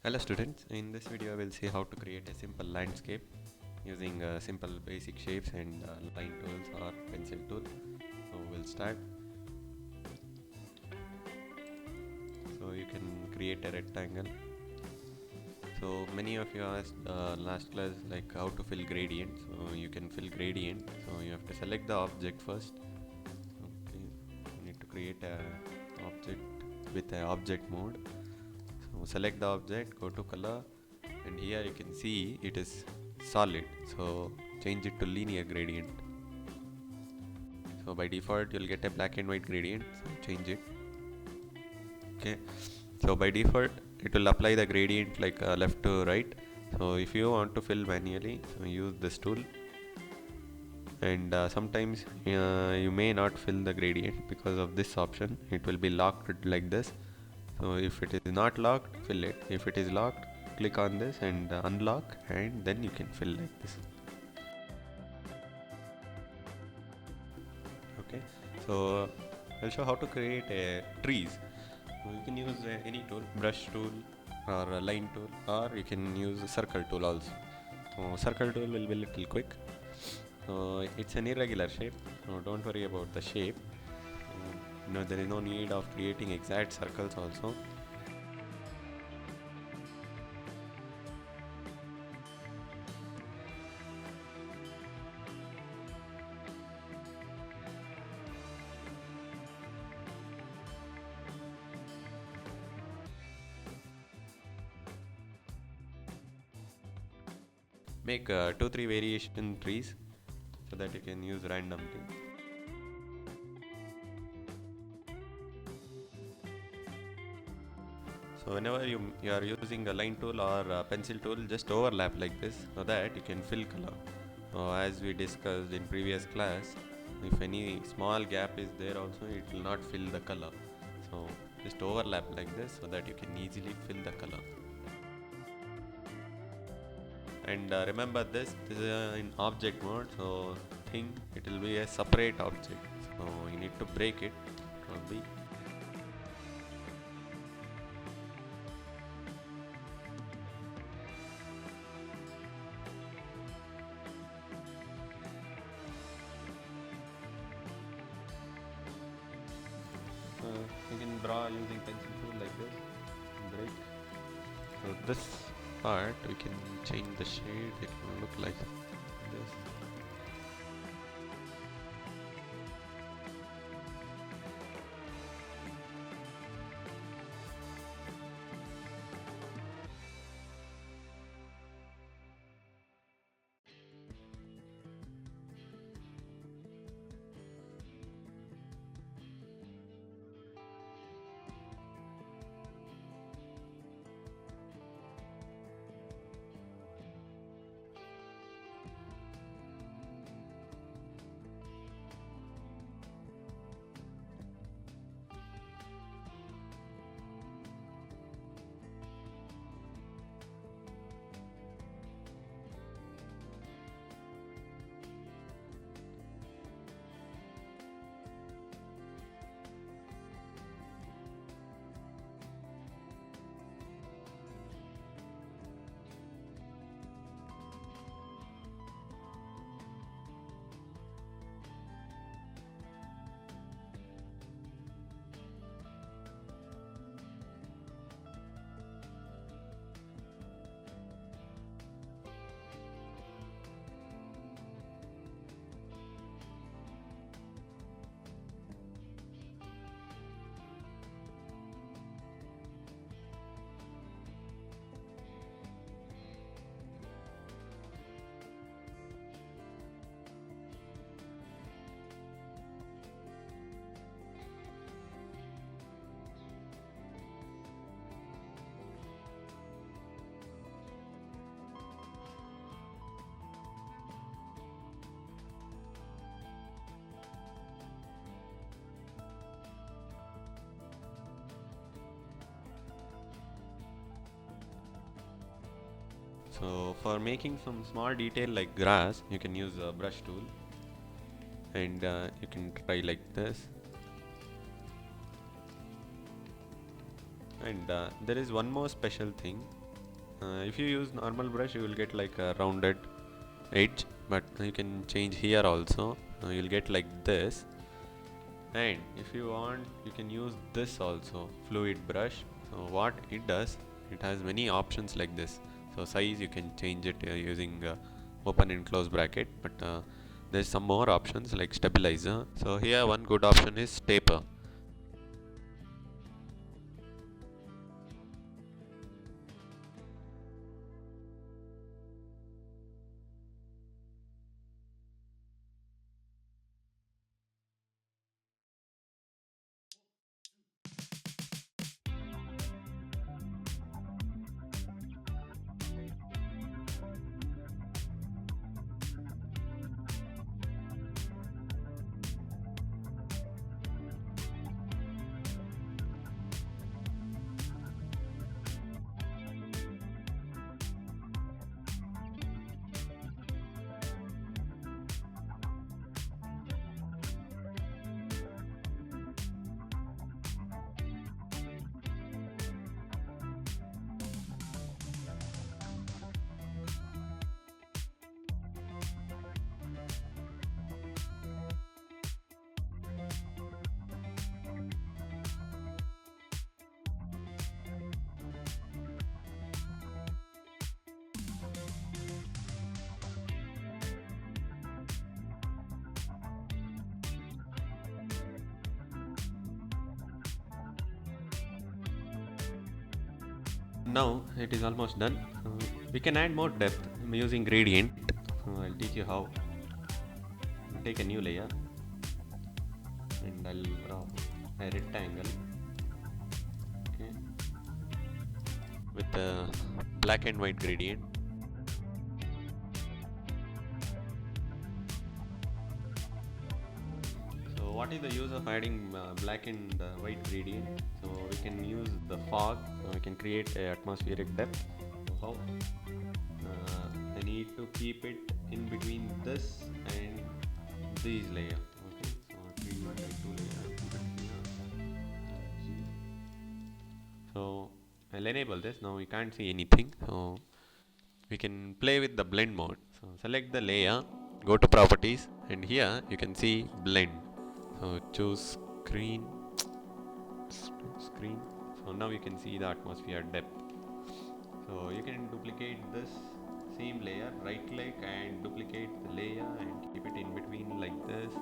Hello students, in this video we'll see how to create a simple landscape using simple basic shapes and line tools or pencil tool. So we'll start. So you can create a rectangle. So many of you asked last class like how to fill gradient. So you can fill gradient. So you have to select the object first. Okay, you need to create a object with a object mode. So select the object, go to color, and here you can see it is solid, so change it to linear gradient. So by default you'll get a black and white gradient, so change it. Okay, so by default it will apply the gradient like left to right. So if you want to fill manually, so use this tool, and sometimes you may not fill the gradient because of this option. It will be locked like this. So if it is not locked, fill it. If it is locked, click on this and unlock, and then you can fill like this. Okay, so I'll show how to create trees. So you can use any tool, brush tool or a line tool, or you can use a circle tool also. So circle tool will be little quick. So it's an irregular shape, so don't worry about the shape. There is no need of creating exact circles also. Make 2-3 variation trees so that you can use randomly. So whenever you are using a line tool or a pencil tool, just overlap like this so that you can fill color. As we discussed in previous class, if any small gap is there also, it will not fill the color. So just overlap like this so that you can easily fill the color. And remember this is in object mode, so think it will be a separate object. So you need to break it. Probably. You can draw using pencil tool like this. Break. So this part we can change the shade. It will look like this. So for making some small detail like grass, you can use a brush tool, and you can try like this. And there is one more special thing. If you use normal brush, you will get like a rounded edge, but you can change here also. You'll get like this. And if you want, you can use this also, fluid brush. So what it does, it has many options like this. So size you can change it using open and close bracket, but there's some more options like stabilizer. So here one good option is taper. Now it is almost done. We can add more depth using gradient. I'll teach you how. Take a new layer and I'll draw a rectangle, okay, with a black and white gradient. So what is the use of adding black and white gradient? So we can use the fog, we can create a atmospheric depth. So how? I need to keep it in between this and these layers. Okay, so 3 by 2 layers. So I'll enable this. Now we can't see anything. So we can play with the blend mode. So select the layer, go to properties, and here you can see blend. So choose screen. So now you can see the atmosphere depth. So you can duplicate this same layer, right click and duplicate the layer and keep it in between like this.